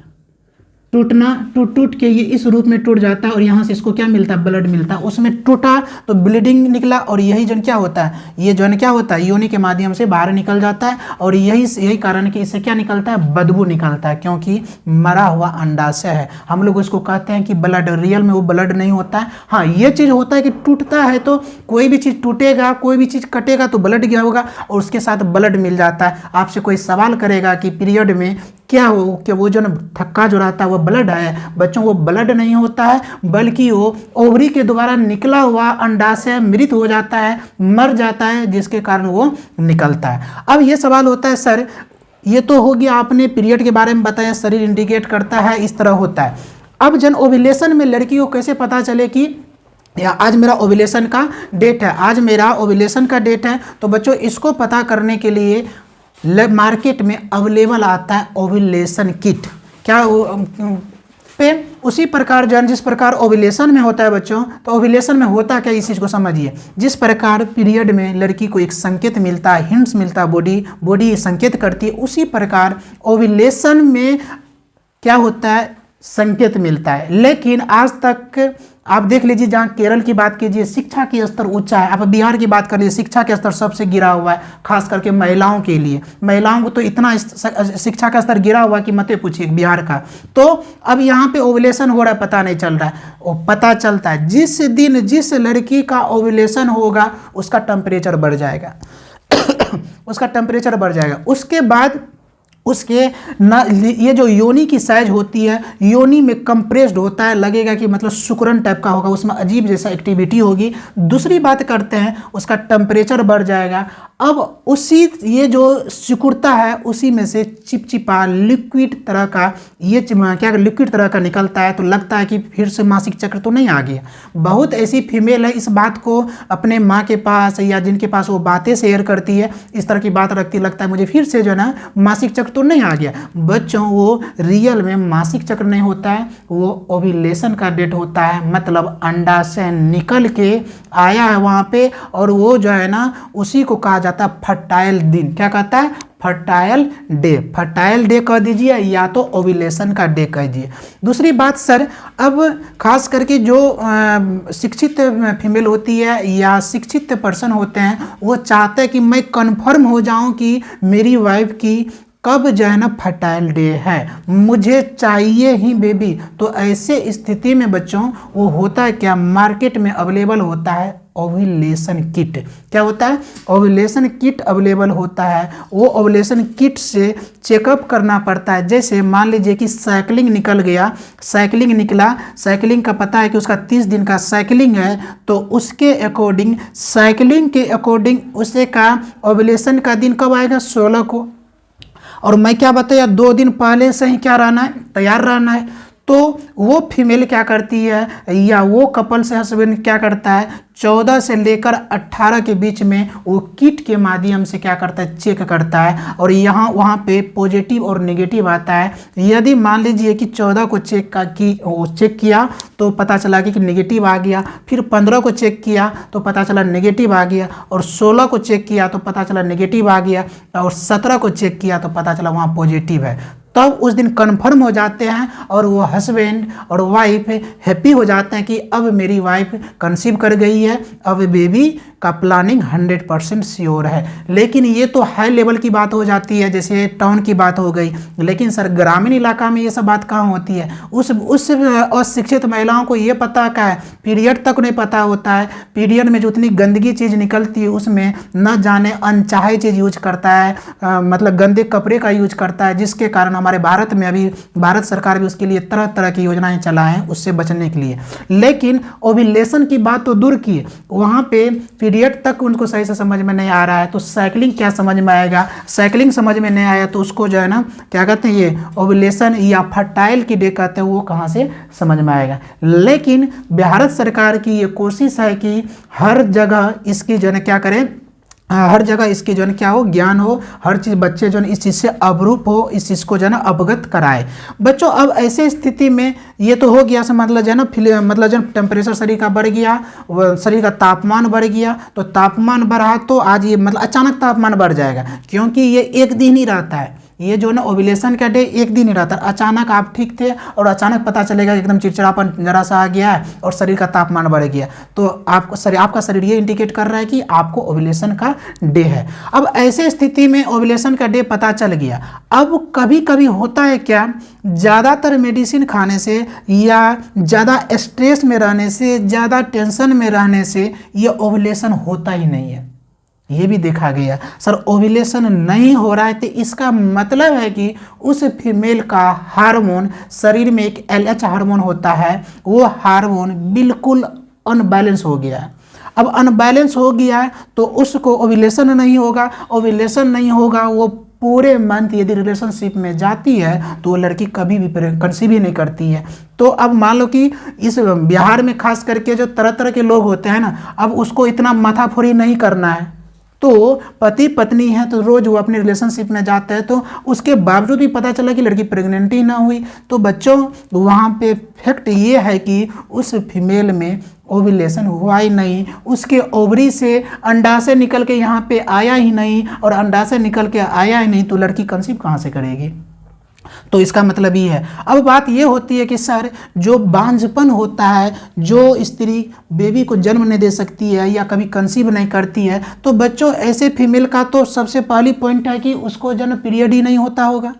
टूटना टूट के ये इस रूप में टूट जाता है और यहाँ से इसको क्या मिलता है, ब्लड मिलता है। उसमें टूटा तो ब्लीडिंग निकला और यही जो क्या होता है, ये जो है क्या होता है, योनि के माध्यम से बाहर निकल जाता है और यही कारण कि इससे क्या निकलता है, बदबू निकलता है, क्योंकि मरा हुआ अंडाशय है। हम लोग इसको कहते हैं कि ब्लड, रियल में वो ब्लड नहीं होता है। हाँ ये चीज़ होता है कि टूटता है तो कोई भी चीज़ टूटेगा, कोई भी चीज़ कटेगा तो ब्लड गया होगा और उसके साथ ब्लड मिल जाता है। आपसे कोई सवाल करेगा कि पीरियड में क्या हो, कि वो जो थक्का जो रहता है वो ब्लड है, बच्चों वो ब्लड नहीं होता है, बल्कि वो ओवरी के द्वारा निकला हुआ अंडाशय मृत हो जाता है, मर जाता है, जिसके कारण वो निकलता है। अब ये सवाल होता है सर ये तो हो गया आपने पीरियड के बारे में बताया, शरीर इंडिकेट करता है, इस तरह होता है। अब जन ओव्यूलेशन में लड़की को कैसे पता चले कि या आज मेरा ओव्यूलेशन का डेट है, आज मेरा ओव्यूलेशन का डेट है, तो बच्चों इसको पता करने के लिए मार्केट में अवेलेबल आता है ओव्यूलेशन किट। क्या पे उसी प्रकार जो जिस प्रकार ओव्यूलेशन में होता है बच्चों, तो ओव्यूलेशन में होता क्या, इस चीज़ को समझिए। जिस प्रकार पीरियड में लड़की को एक संकेत मिलता है, हिंट्स मिलता है, बॉडी संकेत करती है, उसी प्रकार ओव्यूलेशन में क्या होता है, संकेत मिलता है। लेकिन आज तक आप देख लीजिए, जहाँ केरल की बात कीजिए शिक्षा की स्तर ऊंचा है, आप बिहार की बात कर लीजिए शिक्षा का स्तर सबसे गिरा हुआ है, खास करके महिलाओं के लिए। महिलाओं को तो इतना शिक्षा का स्तर गिरा हुआ कि मत पूछिए बिहार का। तो अब यहाँ पे ओव्यूलेशन हो रहा है, पता नहीं चल रहा है, वो पता चलता है जिस दिन जिस लड़की का ओव्यूलेशन होगा उसका टेम्परेचर बढ़ जाएगा उसका टेम्परेचर बढ़ जाएगा। उसके बाद उसके ये जो योनि की साइज होती है, योनि में कंप्रेस्ड होता है, लगेगा कि मतलब शुक्राणु टाइप का होगा, उसमें अजीब जैसा एक्टिविटी होगी। दूसरी बात करते हैं उसका टेम्परेचर बढ़ जाएगा। अब उसी ये जो सिकुड़ता है उसी में से चिपचिपा लिक्विड तरह का ये क्या लिक्विड तरह का निकलता है, तो लगता है कि फिर से मासिक चक्र तो नहीं आ गया। बहुत ऐसी फीमेल है इस बात को अपने माँ के पास या जिनके पास वो बातें शेयर करती है, इस तरह की बात रखती, लगता है मुझे फिर से जो है ना मासिक चक्र तो नहीं आ गया बच्चों, वो रियल में मासिक चक्र नहीं होता है, वो ओव्यूलेशन का डेट होता है। मतलब अंडा से निकल के आया है वहाँ पे, और वो जो है ना उसी को कहा जाता है फर्टाइल दिन। क्या कहता है? Fertile day. फर्टाइल डे कह दीजिए या तो ओव्यूलेशन का डे कह दीजिए। दूसरी बात सर, अब खास करके जो शिक्षित फीमेल होती है या शिक्षित पर्सन होते हैं, वो चाहते हैं कि मैं कंफर्म हो जाऊं कि मेरी वाइफ की कब जो है ना फर्टाइल डे है, मुझे चाहिए ही बेबी। तो ऐसे स्थिति में बच्चों वो होता है क्या, मार्केट में अवेलेबल होता है ओव्यूलेशन किट। क्या होता है? ओव्यूलेशन किट अवेलेबल होता है। वो ओव्यूलेशन किट से चेकअप करना पड़ता है। जैसे मान लीजिए कि साइकिलिंग निकल गया, साइकिलिंग निकला, साइकिलिंग का पता है कि उसका 30 दिन का साइकिलिंग है, तो उसके अकॉर्डिंग, साइकिलिंग के अकॉर्डिंग उसे का ओव्यूलेशन का दिन कब आएगा? 16 को। और मैं क्या बताया, 2 दिन पहले से ही क्या रहना है? तैयार रहना है। तो वो फीमेल क्या करती है या वो कपल से हस्बैंड क्या करता है, 14 से लेकर 18 के बीच में वो किट के माध्यम से क्या करता है? चेक करता है। और यहाँ वहाँ पे पॉजिटिव और नेगेटिव आता है। यदि मान लीजिए कि 14 को चेक किया तो पता चला कि नेगेटिव आ गया, फिर 15 को चेक किया तो पता चला नेगेटिव आ गया, और 16 को चेक किया तो पता चला नेगेटिव आ गया, और 17 को चेक किया तो पता चला वहाँ पॉजिटिव है। तब उस दिन कन्फर्म हो जाते हैं और वो हस्बैंड और वाइफ हैप्पी हो जाते हैं कि अब मेरी वाइफ कंसीव कर गई है, अब बेबी का प्लानिंग 100% श्योर है। लेकिन ये तो हाई लेवल की बात हो जाती है, जैसे टाउन की बात हो गई। लेकिन सर ग्रामीण इलाका में ये सब बात कहाँ होती है? उस अशिक्षित महिलाओं को ये पता क्या है, पीरियड तक नहीं पता होता है। पीरियड में जो उतनी गंदगी चीज़ निकलती है उसमें न जाने अनचाहे चीज़ यूज करता है, मतलब गंदे कपड़े का यूज करता है, जिसके कारण हमारे भारत में अभी भारत सरकार भी उसके लिए तरह तरह की योजनाएं चलाएं हैं उससे बचने के लिए। लेकिन ओव्यूलेशन की बात तो दूर की, वहाँ पे पीरियड तक उनको सही से समझ में नहीं आ रहा है, तो साइकिलिंग क्या समझ में आएगा? साइकिलिंग समझ में नहीं आया तो उसको जो है ना क्या कहते हैं, ये ओव्यूलेशन या फर्टाइल की डे कहते हैं, वो कहाँ से समझ में आएगा? लेकिन भारत सरकार की ये कोशिश है कि हर जगह इसकी जो है क्या करें, हर जगह इसकी जो है क्या हो, ज्ञान हो, हर चीज़ बच्चे जो है इस चीज़ से अवरूप हो, इस चीज़ को जो है ना अवगत कराए। बच्चों अब ऐसे स्थिति में ये तो हो गया, मतलब जो है ना मतलब जब टेम्परेचर शरीर का बढ़ गया, शरीर का तापमान बढ़ गया, तो तापमान बढ़ा तो आज ये मतलब अचानक तापमान बढ़ जाएगा, क्योंकि ये एक दिन ही रहता है। ये जो ना ओव्यूलेशन का डे एक दिन ही रहता है। अचानक आप ठीक थे और अचानक पता चलेगा कि एकदम चिड़चिड़ापन जरा सा आ गया है और शरीर का तापमान बढ़ गया, तो आपका शरीर ये इंडिकेट कर रहा है कि आपको ओव्यूलेशन का डे है। अब ऐसे स्थिति में ओव्यूलेशन का डे पता चल गया। अब कभी कभी होता है क्या, ज़्यादातर मेडिसिन खाने से या ज़्यादा स्ट्रेस में रहने से, ज़्यादा टेंशन में रहने से ये ओव्यूलेशन होता ही नहीं है। ये भी देखा गया। सर ओव्यूलेशन नहीं हो रहा है तो इसका मतलब है कि उस फीमेल का हार्मोन, शरीर में एक LH हार्मोन होता है, वो हार्मोन बिल्कुल अनबैलेंस हो गया है। अब अनबैलेंस हो गया है तो उसको ओव्यूलेशन नहीं होगा, ओव्यूलेशन नहीं होगा, वो पूरे मंथ यदि रिलेशनशिप में जाती है तो वो लड़की कभी भी कंसीव ही नहीं करती है। तो अब मान लो कि इस बिहार में खास करके जो तरह तरह के लोग होते हैं ना, अब उसको इतना माथाफोड़ी नहीं करना है, तो पति पत्नी है तो रोज वो अपने रिलेशनशिप में जाते हैं, तो उसके बावजूद भी पता चला कि लड़की प्रेग्नेंट ही ना हुई, तो बच्चों वहाँ पे फैक्ट ये है कि उस फीमेल में ओव्यूलेशन हुआ ही नहीं, उसके ओवरी से अंडाशय निकल के यहाँ पे आया ही नहीं, और अंडाशय निकल के आया ही नहीं तो लड़की कंसीव कहाँ से करेगी? तो इसका मतलब ये है। अब बात ये होती है कि सर जो बांझपन होता है, जो स्त्री बेबी को जन्म नहीं दे सकती है या कभी कंसीव नहीं करती है, तो बच्चों ऐसे फीमेल का तो सबसे पहली पॉइंट है कि उसको जन्म पीरियड ही नहीं होता होगा।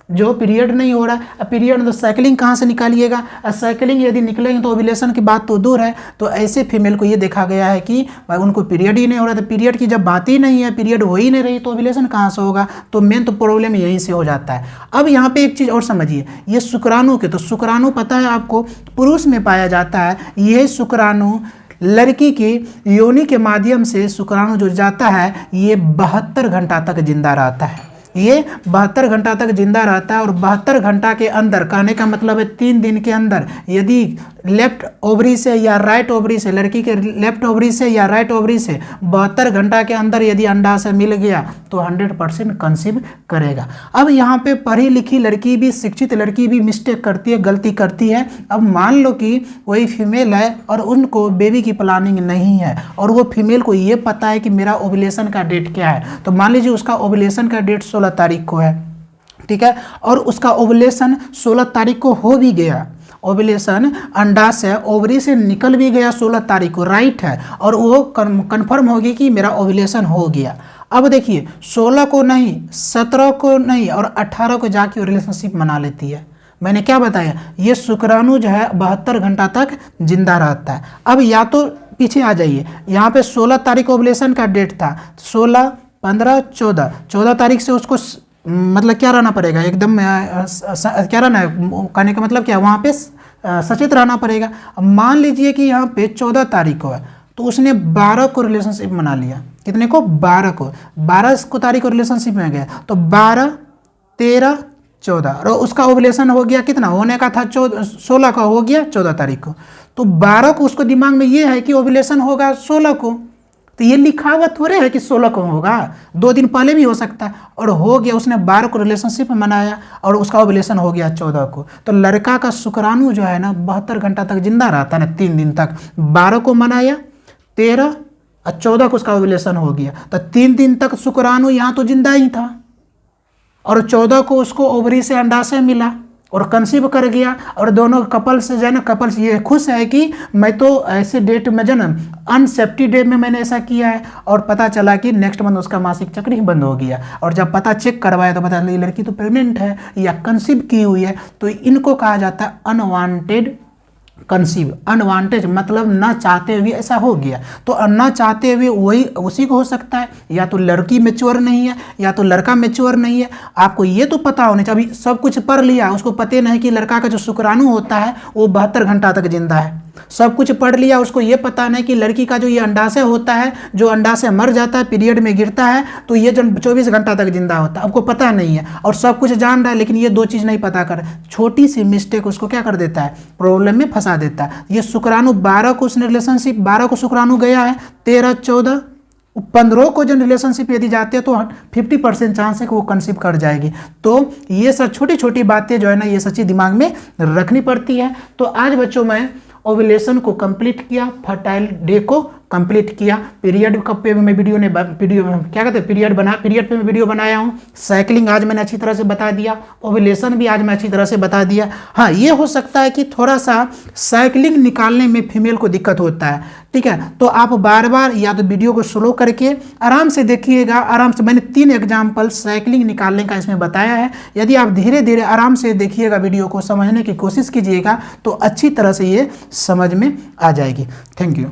जो पीरियड नहीं हो रहा है, पीरियड तो साइकिलिंग कहाँ से निकालिएगा? साइकिलिंग यदि निकलेंगे तो ओव्यूलेशन की बात तो दूर है। तो ऐसे फीमेल को ये देखा गया है कि उनको पीरियड ही नहीं हो रहा, तो पीरियड की जब बात ही नहीं है, पीरियड हो ही नहीं रही, तो ओव्यूलेशन कहाँ से होगा? तो मेन तो प्रॉब्लम यहीं से हो जाता है। अब यहाँ पे एक चीज़ और समझिए, ये शुक्राणु के, तो शुक्राणु पता है आपको पुरुष में पाया जाता है। यह शुक्राणु लड़की की योनि के माध्यम से शुक्राणु जो जाता है, ये 72 घंटा तक जिंदा रहता है। ये 72 घंटा तक जिंदा रहता है, और 72 घंटा के अंदर, कहने का मतलब है 3 दिन के अंदर, यदि लेफ्ट ओवरी से या राइट ओवरी से, लड़की के लेफ्ट ओवरी से या राइट ओवरी से 72 घंटा के अंदर यदि अंडाशय मिल गया तो 100% कंसीव करेगा। अब यहाँ पे पढ़ी लिखी लड़की भी, शिक्षित लड़की भी मिस्टेक करती है, गलती करती है। अब मान लो कि वही फीमेल है और उनको बेबी की प्लानिंग नहीं है और वो फीमेल को ये पता है कि मेरा ओवुलेशन का डेट क्या है, तो मान लीजिए उसका ओवुलेशन का डेट 16 तारीख को है, ठीक है, और उसका ओवुलेशन 16 तारीख को हो भी गया, ओवुलेशन अंडाशय ओवरी से निकल भी गया 16 तारीख को, राइट है, और वो कंफर्म होगी कि मेरा ओवुलेशन हो गया। अब देखिए 16 को नहीं, 17 को नहीं और 18 को जाके रिलेशनशिप बना लेती है। मैंने क्या बताया, ये शुक्राणु जो है 72 घंटा तक जिंदा रहता है। अब या तो पीछे आ जाइए, यहाँ पे 16 तारीख ओवुलेशन का डेट था, 16, 15, 14 तारीख से उसको मतलब क्या रहना पड़ेगा, एकदम क्या रहना है, कहने का मतलब क्या, वहाँ पे सचेत रहना पड़ेगा। अब मान लीजिए कि यहाँ पे 14 तारीख को है तो उसने 12 को रिलेशनशिप बना लिया, कितने को, 12 को, 12 को तारीख को रिलेशनशिप में गया तो 12, 13, 14 और उसका ओवुलेशन हो गया, कितना होने का था, 16 का हो गया 14 तारीख को, तो 12 को उसको दिमाग में ये है कि ओवुलेशन होगा 16 को, तो ये लिखा हुआ थोड़े है कि 16 को होगा, 2 दिन पहले भी हो सकता है, और हो गया, उसने 12 को रिलेशनशिप में बनाया और उसका ओवुलेशन हो गया 14 को। तो लड़का का शुक्राणु जो है ना 72 घंटा तक जिंदा रहता है ना, 3 दिन तक, 12 को मनाया, 13 और 14 को उसका ओवुलेशन हो गया, तो 3 दिन तक शुक्राणु यहाँ तो जिंदा ही था और 14 को उसको ओवरी से अंडाशय मिला और कंसीव कर गया, और दोनों कपल से जो है ना, कपल्स ये खुश है कि मैं तो ऐसे डेट में जो ना अनसेफ्टी डे में मैंने ऐसा किया है, और पता चला कि नेक्स्ट मंथ उसका मासिक चक्र ही बंद हो गया, और जब पता चेक करवाया तो पता चला लड़की तो प्रेग्नेंट है या कंसीव की हुई है। तो इनको कहा जाता है अनवांटेड कंसीव। अनवांटेड मतलब ना चाहते हुए ऐसा हो गया, तो ना चाहते हुए वही उसी को हो सकता है, या तो लड़की मैच्योर नहीं है या तो लड़का मैच्योर नहीं है। आपको ये तो पता होना चाहिए, अभी सब कुछ पढ़ लिया, उसको पता नहीं कि लड़का का जो शुक्राणु होता है वो 72 घंटा तक जिंदा है, सब कुछ पढ़ लिया, उसको ये पता नहीं कि लड़की का जो ये अंडाशय होता है, जो अंडाशय मर जाता है, पीरियड में गिरता है, तो ये जो 24 घंटा तक जिंदा होता है, आपको पता नहीं है, और सब कुछ जान रहा है लेकिन ये 2 चीज़ नहीं पता कर, छोटी सी मिस्टेक उसको क्या कर देता है, प्रॉब्लम में फंसा देता है। ये शुक्राणु 12 को उसने रिलेशनशिप, 12 को शुक्राणु गया है, 13, 14, 15 को जो रिलेशनशिप यदि जाते हैं तो 50% चांस है कि वो कंसीव कर जाएगी। तो ये सब छोटी छोटी बातें जो है ना, ये सच्ची दिमाग में रखनी पड़ती है। तो आज बच्चों में ओवुलेशन को कंप्लीट किया, फर्टाइल डे को कंप्लीट किया, पीरियड कब पे मैं वीडियो क्या कहते हैं, पीरियड पे मैं वीडियो बनाया हूँ, साइकिलिंग आज मैंने अच्छी तरह से बता दिया, ओवुलेशन भी आज मैं अच्छी तरह से बता दिया। हाँ, ये हो सकता है कि थोड़ा सा साइकिलिंग निकालने में फीमेल को दिक्कत होता है, ठीक है, तो आप बार बार या तो वीडियो को स्लो करके आराम से देखिएगा, आराम से। मैंने 3 एग्जाम्पल साइकिलिंग निकालने का इसमें बताया है, यदि आप धीरे धीरे आराम से देखिएगा, वीडियो को समझने की कोशिश कीजिएगा तो अच्छी तरह से ये समझ में आ जाएगी। Thank you.